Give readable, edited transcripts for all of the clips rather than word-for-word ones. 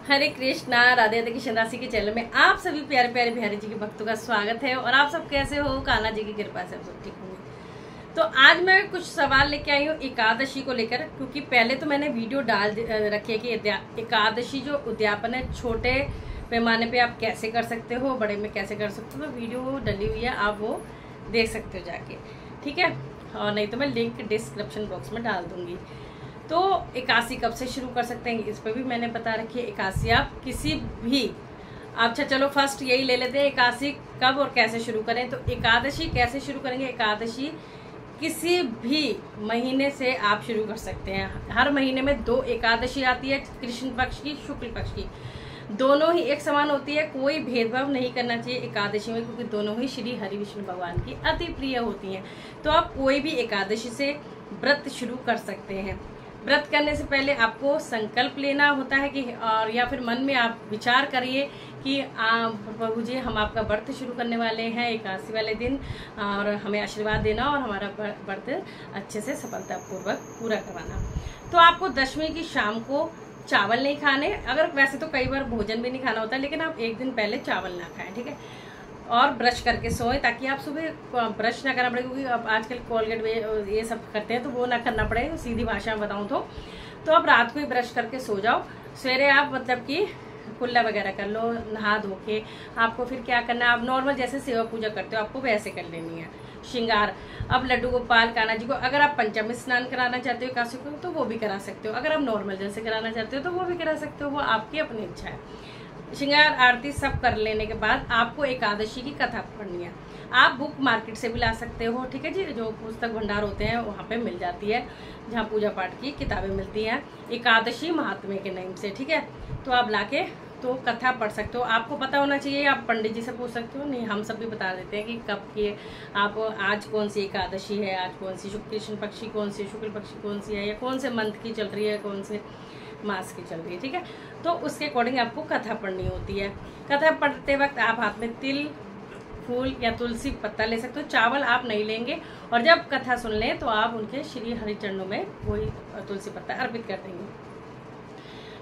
हरे कृष्णा, राधे राधे। कृष्ण राशि के चैनल में आप सभी प्यारे प्यारे बिहारी जी के भक्तों का स्वागत है। और आप सब कैसे हो? कान्हा जी की कृपा से सब ठीक होंगे। तो आज मैं कुछ सवाल लेके आई हूँ एकादशी को लेकर, क्योंकि पहले तो मैंने वीडियो डाल रखी है कि एकादशी जो उद्यापन है छोटे पैमाने पे आप कैसे कर सकते हो, बड़े में कैसे कर सकते हो। तो वीडियो डली हुई है, आप वो देख सकते हो जाके, ठीक है। और नहीं तो मैं लिंक डिस्क्रिप्शन बॉक्स में डाल दूंगी। तो एकादशी कब से शुरू कर सकते हैं इस पर भी मैंने बता रखी है। एकादशी आप किसी भी, अच्छा चलो फर्स्ट यही ले लेते हैं, एकादशी कब और कैसे शुरू करें। तो एकादशी कैसे शुरू करेंगे? एकादशी किसी भी महीने से आप शुरू कर सकते हैं। हर महीने में 2 एकादशी आती है, कृष्ण पक्ष की, शुक्ल पक्ष की। दोनों ही एक समान होती है, कोई भेदभाव नहीं करना चाहिए एकादशी में, क्योंकि दोनों ही श्री हरि विष्णु भगवान की अति प्रिय होती हैं। तो आप कोई भी एकादशी से व्रत शुरू कर सकते हैं। व्रत करने से पहले आपको संकल्प लेना होता है कि, और या फिर मन में आप विचार करिए कि प्रभु जी हम आपका व्रत शुरू करने वाले हैं एकादशी वाले दिन, और हमें आशीर्वाद देना और हमारा व्रत अच्छे से सफलतापूर्वक पूरा करवाना। तो आपको दशमी की शाम को चावल नहीं खाने, अगर वैसे तो कई बार भोजन भी नहीं खाना होता है, लेकिन आप एक दिन पहले चावल ना खाएं, ठीक है। और ब्रश करके सोएं, ताकि आप सुबह ब्रश ना करना पड़े, क्योंकि अब आजकल कोलगेट ये सब करते हैं तो वो ना करना पड़े। सीधी भाषा में बताऊं तो आप रात को ही ब्रश करके सो जाओ। सवेरे आप मतलब कि कुल्ला वगैरह कर लो, नहा धो के। आपको फिर क्या करना है, आप नॉर्मल जैसे सेवा पूजा करते हो आपको वैसे कर लेनी है। श्रृंगार, अब लड्डू गोपाल कान्हा जी को अगर आप पंचमी स्नान कराना चाहते हो एकादशी को तो वो भी करा सकते हो। अगर आप नॉर्मल जैसे कराना चाहते हो तो वो भी करा सकते हो, वो आपकी अपनी इच्छा है। श्रृंगार आरती सब कर लेने के बाद आपको एकादशी की कथा पढ़नी है। आप बुक मार्केट से भी ला सकते हो, ठीक है जी। जो पुस्तक भंडार होते हैं वहाँ पे मिल जाती है, जहाँ पूजा पाठ की किताबें मिलती हैं एकादशी महात्म्य के नाम से, ठीक है। तो आप लाके तो कथा पढ़ सकते हो। आपको पता होना चाहिए, आप पंडित जी से पूछ सकते हो, नहीं हम सब भी बता देते हैं कि कब की आप आज कौन सी एकादशी है, आज कौन सी कृष्ण पक्षी कौन सी, शुक्ल पक्षी कौन सी है, या कौन से मंथ की चल रही है, कौन से मास की चल रही है, ठीक है। तो उसके अकॉर्डिंग आपको कथा पढ़नी होती है। कथा पढ़ते वक्त आप हाथ में तिल, फूल या तुलसी पत्ता ले सकते हो। चावल आप नहीं लेंगे, और जब कथा सुन लें तो आप उनके श्री हरि चरणों में वही तुलसी पत्ता अर्पित कर देंगे,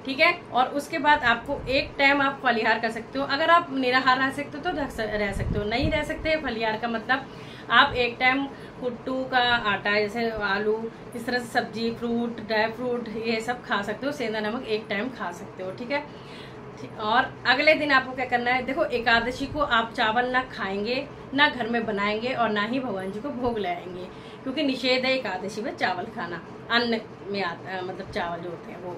ठीक है। और उसके बाद आपको एक टाइम आप फलिहार कर सकते हो। अगर आप निराहार रह सकते हो तो रह सकते हो, नहीं रह सकते फलिहार का मतलब आप एक टाइम कुट्टू का आटा, जैसे आलू, इस तरह से सब्जी, फ्रूट, ड्राई फ्रूट, ये सब खा सकते हो। सेंधा नमक एक टाइम खा सकते हो, ठीक है। और अगले दिन आपको क्या करना है, देखो एकादशी को आप चावल ना खाएंगे, ना घर में बनाएंगे, और ना ही भगवान जी को भोग लगाएंगे, क्योंकि निषेध है एकादशी में चावल खाना। अन्न में आता मतलब चावल जो होते हैं वो।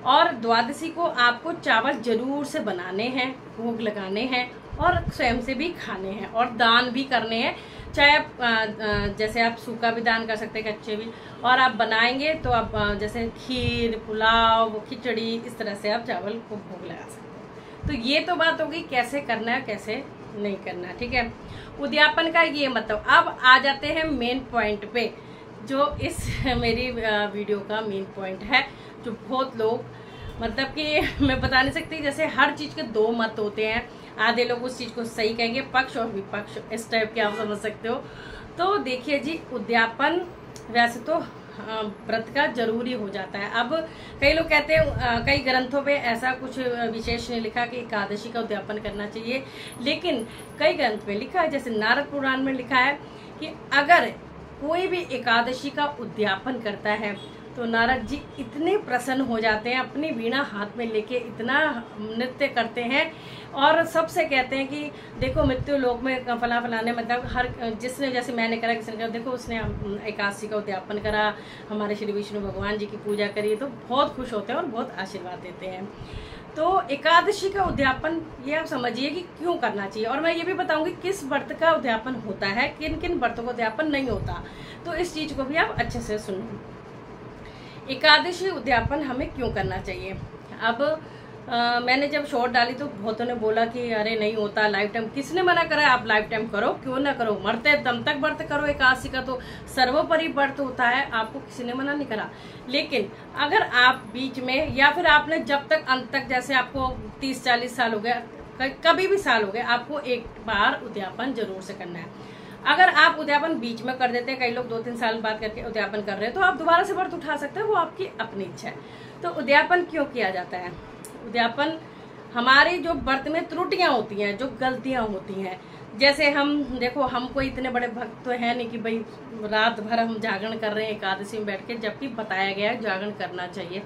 और द्वादशी को आपको चावल जरूर से बनाने हैं, भोग लगाने हैं, और स्वयं से भी खाने हैं, और दान भी करने हैं। चाहे आप जैसे आप सूखा भी दान कर सकते हैं, कच्चे भी। और आप बनाएंगे तो आप जैसे खीर, पुलाव, खिचड़ी, इस तरह से आप चावल को भोग लगा सकते हैं। तो ये तो बात होगी कैसे करना है कैसे नहीं करना, ठीक है। उद्यापन का ये मतलब। अब आ जाते हैं मेन पॉइंट पे, जो इस मेरी वीडियो का मेन पॉइंट है, जो बहुत लोग मतलब कि मैं बता नहीं सकती, जैसे हर चीज के 2 मत होते हैं। आधे लोग उस चीज को सही कहेंगे, पक्ष और विपक्ष, इस टाइप के आप समझ सकते हो। तो देखिए जी, उद्यापन वैसे तो व्रत का जरूरी हो जाता है। अब कई लोग कहते हैं, कई ग्रंथों पे ऐसा कुछ विशेष नहीं लिखा कि एकादशी का उद्यापन करना चाहिए, लेकिन कई ग्रंथ में लिखा है, जैसे नारद पुराण में लिखा है कि अगर कोई भी एकादशी का उद्यापन करता है तो नारद जी इतने प्रसन्न हो जाते हैं, अपनी वीणा हाथ में लेके इतना नृत्य करते हैं, और सबसे कहते हैं कि देखो मृत्यु लोक में फलाने, मतलब हर जिसने, जैसे मैंने करा, किसने करा, देखो उसने एकादशी का उद्यापन करा, हमारे श्री विष्णु भगवान जी की पूजा करी, तो बहुत खुश होते हैं और बहुत आशीर्वाद देते हैं। तो एकादशी का उद्यापन ये आप समझिए कि क्यों करना चाहिए, और मैं ये भी बताऊंगी किस व्रत का उद्यापन होता है, किन किन व्रतों का उद्यापन नहीं होता। तो इस चीज को भी आप अच्छे से सुनो। एकादशी उद्यापन हमें क्यों करना चाहिए। अब मैंने जब शॉर्ट डाली तो बहुतों ने बोला कि अरे नहीं होता लाइफ टाइम। किसने मना करा है? आप लाइफ टाइम करो, क्यों ना करो, मरते दम तक व्रत करो। एकादशी का तो सर्वोपरि व्रत होता है, आपको किसी ने मना नहीं करा। लेकिन अगर आप बीच में, या फिर आपने जब तक अंत तक, जैसे आपको 30-40 साल हो गया, कभी भी साल हो गए, आपको एक बार उद्यापन जरूर से करना है। अगर आप उद्यापन बीच में कर देते हैं, कई लोग 2-3 साल बाद करके उद्यापन कर रहे हैं, तो आप दोबारा से व्रत उठा सकते हैं, वो आपकी अपनी इच्छा है। तो उद्यापन क्यों किया जाता है? उद्यापन हमारी जो व्रत में त्रुटियां होती हैं, जो गलतियां होती हैं, जैसे हम देखो, हम कोई इतने बड़े भक्त तो है नहीं कि भाई रात भर हम जागरण कर रहे हैं एकादशी में बैठ के, जबकि बताया गया है जागरण करना चाहिए।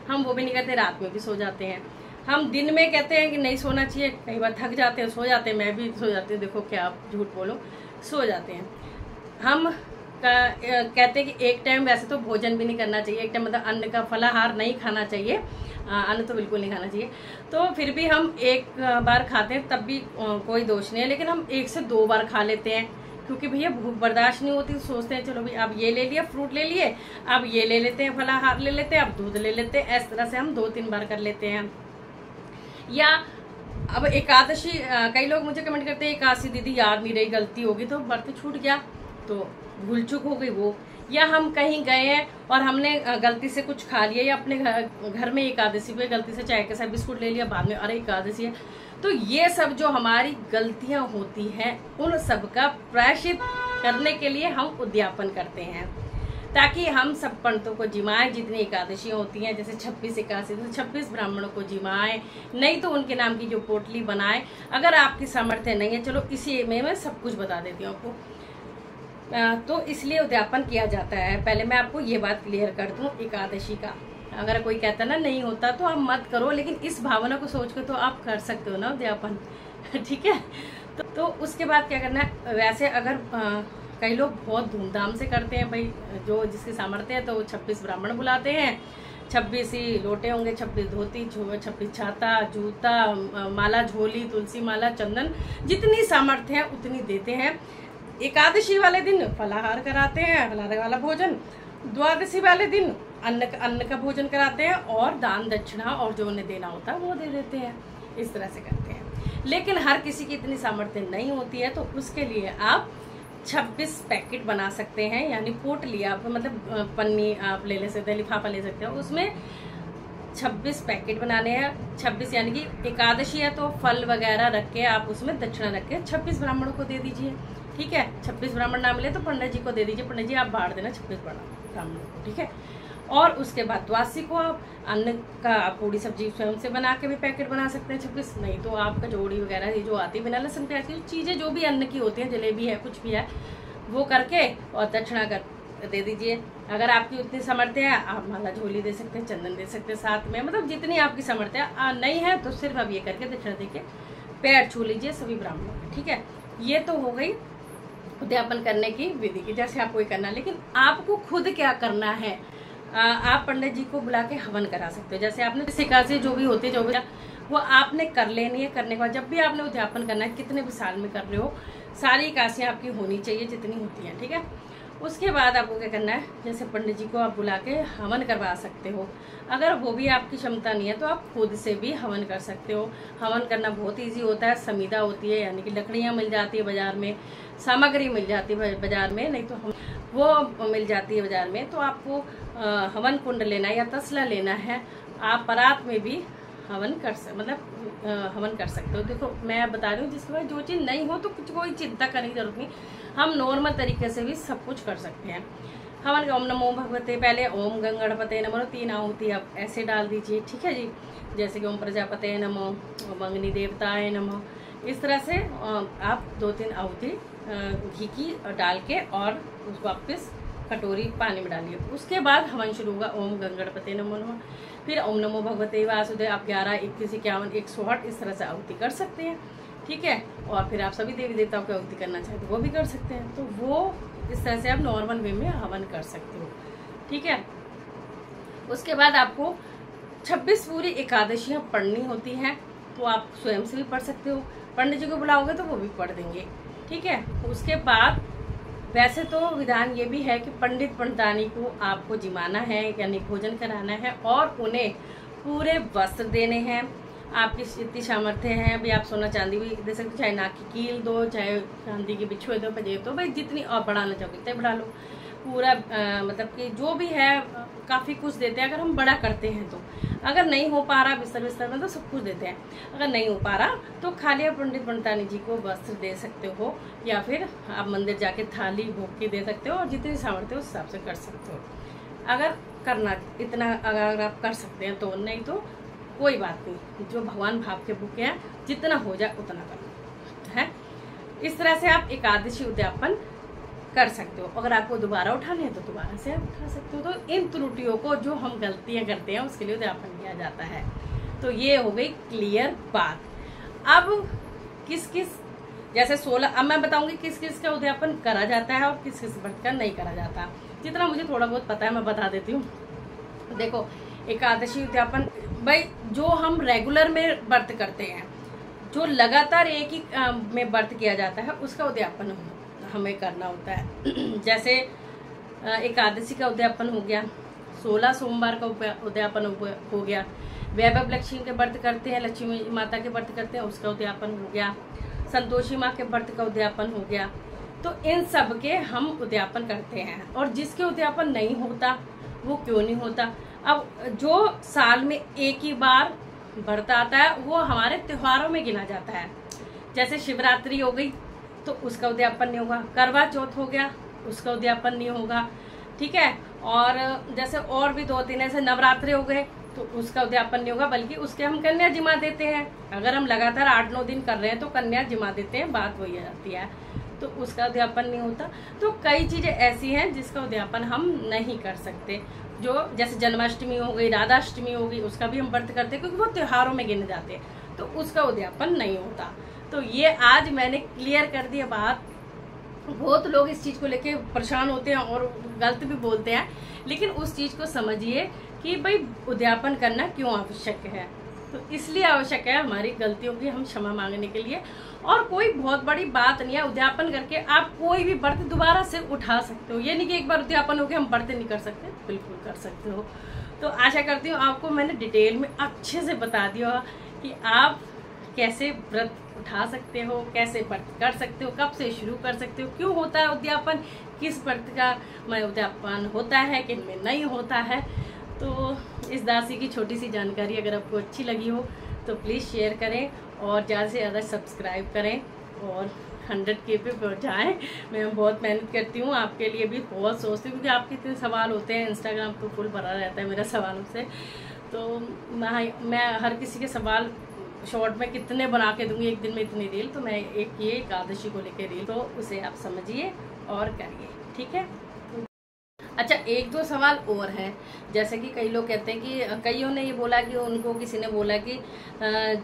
हम वो भी नहीं करते, रात में भी सो जाते हैं। हम दिन में कहते हैं कि नहीं सोना चाहिए, कई बार थक जाते हैं सो जाते हैं, मैं भी सो जाती हूँ, देखो क्या झूठ बोलो, सो जाते हैं। हम कहते हैं कि एक टाइम वैसे तो भोजन भी नहीं करना चाहिए, एक टाइम मतलब अन्न का फलाहार नहीं खाना चाहिए, अन्न तो बिल्कुल नहीं खाना चाहिए। तो फिर भी हम एक बार खाते हैं, तब भी कोई दोष नहीं है, लेकिन हम 1 से 2 बार खा लेते हैं, क्योंकि भैया भूख बर्दाश्त नहीं होती। तो सोचते हैं चलो भाई अब ये ले लिया, फ्रूट ले लिए, अब ये ले लेते हैं, फलाहार ले लेते हैं, अब दूध ले लेते हैं। इस तरह से हम 2-3 बार कर लेते हैं। या अब एकादशी, कई लोग मुझे कमेंट करते हैं एकादशी दीदी याद नहीं रही, गलती होगी तो व्रत छूट गया, तो भूल चूक हो गई वो, या हम कहीं गए हैं और हमने गलती से कुछ खा लिया, या अपने घर में एकादशी पे गलती से चाय के साथ बिस्कुट ले लिया, बाद में अरे एकादशी है। तो ये सब जो हमारी गलतियां होती हैं, उन सब का प्रायश्चित करने के लिए हम उद्यापन करते हैं, ताकि हम सब पंडितों को जिमाएं। जितनी एकादशियां होती हैं, जैसे 26 एकादशी, तो 26 ब्राह्मणों को जिमाएं, नहीं तो उनके नाम की जो पोटली बनाए। अगर आपकी सामर्थ्य नहीं है, चलो इसी में मैं सब कुछ बता देती हूँ आपको। तो इसलिए उद्यापन किया जाता है। पहले मैं आपको ये बात क्लियर कर दूं एकादशी का। अगर कोई कहता ना नहीं होता तो आप मत करो, लेकिन इस भावना को सोच कर तो आप कर सकते हो ना उद्यापन। ठीक है, तो उसके बाद क्या करना है। वैसे अगर कई लोग बहुत धूमधाम से करते हैं भाई, जो जिसकी सामर्थ्य है, तो 26 ब्राह्मण बुलाते हैं, 26 ही लोटे होंगे, 26 धोती, 26 छाता, जूता, माला, झोली, तुलसी माला, चंदन, जितनी सामर्थ्य है उतनी देते हैं। एकादशी वाले दिन फलाहार कराते हैं, फलाहार वाला भोजन। द्वादशी वाले दिन अन्न का भोजन कराते हैं, और दान दक्षिणा और जो उन्हें देना होता है वो दे देते हैं। इस तरह से करते हैं। लेकिन हर किसी की इतनी सामर्थ्य नहीं होती है, तो उसके लिए आप 26 पैकेट बना सकते हैं, यानी पोटली आप मतलब पन्नी आप ले सकते हैं, लिफाफा ले सकते हैं, उसमें 26 पैकेट बनाने हैं। 26 यानी कि एकादशी है तो फल वगैरह रख के आप उसमें दक्षिणा रख के 26 ब्राह्मणों को दे दीजिए। ठीक है, 26 ब्राह्मण ना मिले तो पंडित जी को दे दीजिए, पंडित जी आप बांट देना 26 ब्राह्मणों को। ठीक है, और उसके बाद द्वादशी को आप अन्न का पूरी सब्जी स्वयं से बना के भी पैकेट बना सकते हैं 26, नहीं तो आप कचौड़ी वगैरह ये जो आती है बिना लहसुन प्याज की चीज़ें, जो भी अन्न की होती हैं, जलेबी है, कुछ भी है, वो करके और दक्षिणा कर दे दीजिए। अगर आपकी उतनी सामर्थ्य है, आप माला झोली दे सकते हैं, चंदन दे सकते हैं साथ में, मतलब जितनी आपकी सामर्थ्य नहीं है तो सिर्फ आप ये करके दक्षिणा दे के पैर छू लीजिए सभी ब्राह्मणों। ठीक है, ये तो हो गई उद्यापन करने की विधि की, जैसे आपको ये करना। लेकिन आपको खुद क्या करना है, आप पंडित जी को बुला के हवन करा सकते हो। जैसे आपने एकादशी जो भी होती है, जो भी वो आपने कर लेनी है। करने के बाद जब भी आपने उद्यापन करना है, कितने भी साल में कर रहे हो, सारी एकादशियाँ आपकी होनी चाहिए जितनी होती हैं। ठीक है, उसके बाद आपको क्या करना है, जैसे पंडित जी को आप बुला के हवन करवा सकते हो। अगर वो भी आपकी क्षमता नहीं है तो आप खुद से भी हवन कर सकते हो। हवन करना बहुत इजी होता है। समीदा होती है, यानी कि लकड़ियाँ मिल जाती है बाजार में, सामग्री मिल जाती है बाजार में, नहीं तो वो मिल जाती है बाजार में। तो आपको हवन कुंड लेना है या तसला लेना है। आप परात में भी हवन हवन कर सकते हो। देखो मैं बता रही हूँ, जिसके बाद जो चीज़ नहीं हो तो कुछ कोई चिंता करने की जरूरत नहीं, हम नॉर्मल तरीके से भी सब कुछ कर सकते हैं। हवन ओम नमो भगवते, पहले ओम गंगणपते नमो 3 आहुति आप ऐसे डाल दीजिए। ठीक है जी, जैसे कि ओम प्रजापते नमो, ओम अग्नि देवताय नमो, इस तरह से आप 2-3 आहुति घी की डाल के और उसको वापस कटोरी पानी में डालिए। उसके बाद हवन शुरू होगा, ओम गंगणपते नमो नमः, फिर ओम नमो भगवते वासुदेव। आप 11, 21, 51, 108 इस तरह से आहुति कर सकते हैं। ठीक है, और फिर आप सभी देवी देवताओं की आहुति करना चाहें तो वो भी कर सकते हैं। तो वो इस तरह से आप नॉर्मल वे में हवन कर सकते हो। ठीक है, उसके बाद आपको 26 पूरी एकादशियाँ पढ़नी होती हैं, तो आप स्वयं से भी पढ़ सकते हो, पंडित जी को बुलाओगे तो वो भी पढ़ देंगे। ठीक है, उसके बाद वैसे तो विधान ये भी है कि पंडित पंडितानी को आपको जिमाना है, यानी भोजन कराना है, और उन्हें पूरे वस्त्र देने हैं। आपकी जितनी सामर्थ्य है, अभी आप सोना चांदी भी दे सकते, चाहे नाक की कील दो, चाहे चांदी के बिछुए दो, पंजेब दो, भाई जितनी और बढ़ाना चाहोगे उतने बढ़ा लो। पूरा मतलब कि जो भी है काफ़ी कुछ देते हैं अगर हम बड़ा करते हैं तो। अगर नहीं हो पा रहा बिस्तर में तो सब कुछ देते हैं। अगर नहीं हो पा रहा तो खाली आप पंडित पंडितानी जी को वस्त्र दे सकते हो, या फिर आप मंदिर जाके थाली भोग की दे सकते हो, और जितनी सामर्थ्य उस हिसाब से कर सकते हो। अगर करना इतना अगर आप कर सकते हैं तो, नहीं तो कोई बात नहीं, जो भगवान भाव के भूखे हैं जितना हो जाए उतना करना है। इस तरह से आप एकादशी उद्यापन कर सकते हो। अगर आपको दोबारा उठाने हैं तो दोबारा से आप उठा सकते हो। तो इन त्रुटियों को जो हम गलतियां करते हैं उसके लिए उद्यापन किया जाता है। तो ये हो गई क्लियर बात। अब किस किस जैसे 16, अब मैं बताऊंगी किस किस का उद्यापन करा जाता है और किस किस व्रत का नहीं करा जाता। जितना मुझे थोड़ा बहुत पता है मैं बता देती हूँ। देखो, एकादशी उद्यापन भाई जो हम रेगुलर में व्रत करते हैं, जो लगातार एक ही में व्रत किया जाता है, उसका उद्यापन हमें करना होता है। जैसे एकादशी का उद्यापन हो गया, 16 सोमवार का उद्यापन हो गया, वैभव लक्ष्मी के व्रत करते हैं, लक्ष्मी माता के व्रत करते हैं, उसका उद्यापन हो गया, संतोषी माँ के व्रत का उद्यापन हो गया। तो इन सब के हम उद्यापन करते हैं। और जिसके उद्यापन नहीं होता वो क्यों नहीं होता? अब जो साल में एक ही बार व्रत आता है वो हमारे त्योहारों में गिना जाता है। जैसे शिवरात्रि हो गई तो उसका उद्यापन नहीं होगा, करवा चौथ हो गया उसका उद्यापन नहीं होगा, ठीक है। और जैसे और भी 2-3 ऐसे नवरात्रि हो गए तो उसका उद्यापन नहीं होगा, बल्कि उसके हम कन्या जिमा देते हैं। अगर हम लगातार 8-9 दिन कर रहे हैं तो कन्या जिमा देते हैं, बात वही आ जाती है, तो उसका उद्यापन नहीं होता। तो कई चीजें ऐसी हैं जिसका उद्यापन हम नहीं कर सकते। जो जैसे जन्माष्टमी हो गई, राधाष्टमी हो गई, उसका भी हम व्रत करते हैं क्योंकि वो त्योहारों में गिने जाते हैं, तो उसका उद्यापन नहीं होता। तो ये आज मैंने क्लियर कर दिया बात। बहुत लोग इस चीज को लेके परेशान होते हैं और गलत भी बोलते हैं, लेकिन उस चीज को समझिए कि भाई उद्यापन करना क्यों आवश्यक है। तो इसलिए आवश्यक है हमारी गलतियों की हम क्षमा मांगने के लिए, और कोई बहुत बड़ी बात नहीं है। उद्यापन करके आप कोई भी व्रत दोबारा से उठा सकते हो। ये नहीं कि एक बार उद्यापन हो गया हम व्रत नहीं कर सकते, बिल्कुल कर सकते हो। तो आशा करती हूँ आपको मैंने डिटेल में अच्छे से बता दिया कि आप कैसे व्रत उठा सकते हो, कैसे व्रत कर सकते हो, कब से शुरू कर सकते हो, क्यों होता है उद्यापन, किस व्रत का उद्यापन होता है, किन में नहीं होता है। तो इस दासी की छोटी सी जानकारी अगर आपको अच्छी लगी हो तो प्लीज़ शेयर करें और ज़्यादा से ज़्यादा सब्सक्राइब करें और 100K पे पहुँचाएँ। मैं बहुत मेहनत करती हूँ आपके लिए भी, बहुत सोचती हूँ क्योंकि आपके इतने सवाल होते हैं, इंस्टाग्राम तो फुल भरा रहता है मेरा सवालों से। तो मैं हर किसी के सवाल शॉर्ट में कितने बना के दूंगी, एक दिन में इतनी रील, तो मैं एक ये एकादशी को लेकर रील, तो उसे आप समझिए और करिए, ठीक है। अच्छा, 1-2 सवाल और है। जैसे कि कई लोग कहते हैं कि कईयों ने ये बोला कि उनको किसी ने बोला कि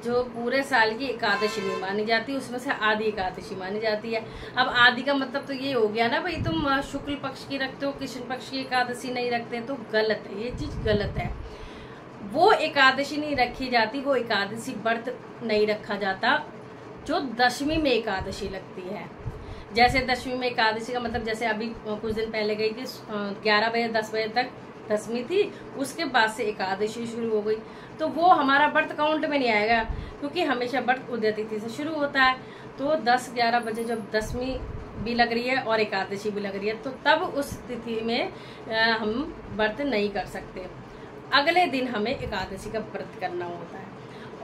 जो पूरे साल की एकादशी नहीं मानी जाती उसमें से आदि एकादशी मानी जाती है। अब आदि का मतलब तो ये हो गया ना भाई, तुम शुक्ल पक्ष की रखते हो, कृष्ण पक्ष की एकादशी नहीं रखते, तो गलत है, ये चीज गलत है। वो एकादशी नहीं रखी जाती, वो एकादशी व्रत नहीं रखा जाता जो दशमी में एकादशी लगती है। जैसे दशमी में एकादशी का मतलब, जैसे अभी कुछ दिन पहले गई थी 11 बजे 10 बजे तक दशमी थी, उसके बाद से एकादशी शुरू हो गई, तो वो हमारा व्रत काउंट में नहीं आएगा क्योंकि हमेशा व्रत उदय तिथि से शुरू होता है। तो 10-11 बजे जब दशमी भी लग रही है और एकादशी भी लग रही है तो तब उस तिथि में हम व्रत नहीं कर सकते, अगले दिन हमें एकादशी का व्रत करना होता है।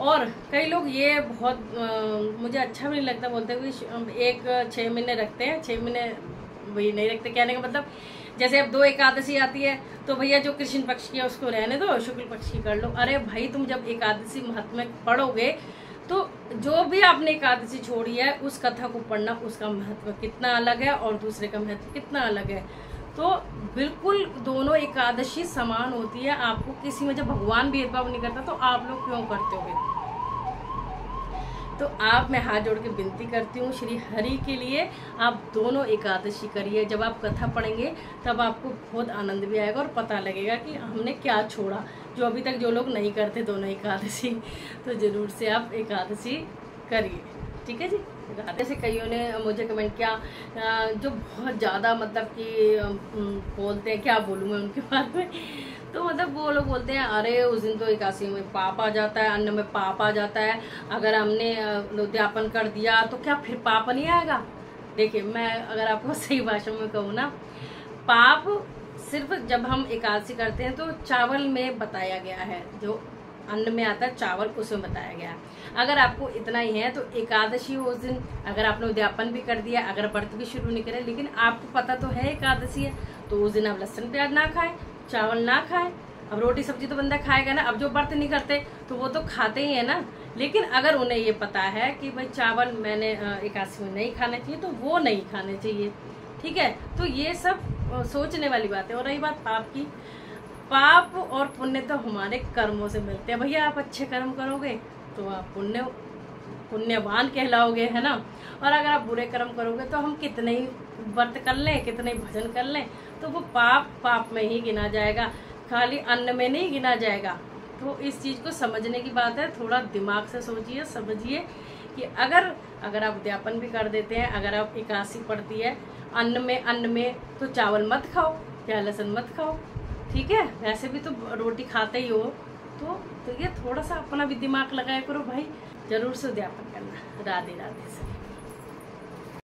और कई लोग ये बहुत मुझे अच्छा भी नहीं लगता, बोलते हैं कि 6 महीने रखते हैं, 6 महीने वही नहीं रखते। कहने का मतलब जैसे अब 2 एकादशी आती है तो भैया जो कृष्ण पक्ष की है उसको रहने दो, शुक्ल पक्ष की कर लो। अरे भाई, तुम जब एकादशी महत्व में पढ़ोगे तो जो भी आपने एकादशी छोड़ी है उस कथा को पढ़ना, उसका महत्व कितना अलग है और दूसरे का महत्व कितना अलग है। तो बिल्कुल दोनों एकादशी समान होती है। आपको किसी में जब भगवान भेदभाव नहीं करता तो आप लोग क्यों करते हो? तो आप मैं हाथ जोड़ के विनती करती हूँ श्री हरि के लिए, आप दोनों एकादशी करिए। जब आप कथा पढ़ेंगे तब आपको बहुत आनंद भी आएगा और पता लगेगा कि हमने क्या छोड़ा, जो अभी तक जो लोग नहीं करते दोनों एकादशी, तो जरूर से आप एकादशी करिए, ठीक है जी। जैसे कईयों ने मुझे कमेंट किया जो बहुत ज़्यादा मतलब कि बोलते हैं, क्या बोलूँ मैं उनके बारे में, तो मतलब वो लोग बोलते हैं अरे उस दिन तो एकादशी में पाप आ जाता है, अन्न में पाप आ जाता है, अगर हमने उद्यापन कर दिया तो क्या फिर पाप नहीं आएगा? देखिए, मैं अगर आपको सही भाषा में कहूँ ना, पाप सिर्फ जब हम एकादशी करते हैं तो चावल में बताया गया है, जो अन्न में आता है चावल, उसमें बताया गया है। अगर आपको इतना ही है तो एकादशी उस दिन अगर आपने उद्यापन भी कर दिया, अगर व्रत भी शुरू नहीं करे, लेकिन आपको पता तो है एकादशी है, तो उस दिन आप लहसुन प्याज ना खाएं, चावल ना खाएं, अब रोटी सब्जी तो बंदा खाएगा ना। अब जो व्रत नहीं करते तो वो तो खाते ही है ना, लेकिन अगर उन्हें ये पता है कि भाई चावल मैंने एकादशी में नहीं खाने चाहिए तो वो नहीं खाने चाहिए, ठीक है। तो ये सब सोचने वाली बात है। और रही बात पाप की, पाप और पुण्य तो हमारे कर्मों से मिलते हैं। भैया आप अच्छे कर्म करोगे तो आप पुण्यवान कहलाओगे, है ना। और अगर आप बुरे कर्म करोगे तो हम कितने ही व्रत कर लें, कितने ही भजन कर लें, तो वो पाप में ही गिना जाएगा, खाली अन्न में नहीं गिना जाएगा। तो इस चीज को समझने की बात है। थोड़ा दिमाग से सोचिए, समझिए कि अगर आप उद्यापन भी कर देते हैं, अगर आप एकादशी पड़ती है अन्न में तो चावल मत खाओ या लहसुन मत खाओ, ठीक है। वैसे भी तो रोटी खाते ही हो, तो ये थोड़ा सा अपना भी दिमाग लगाया करो भाई। जरूर से उद्यापन करना। राधे राधे।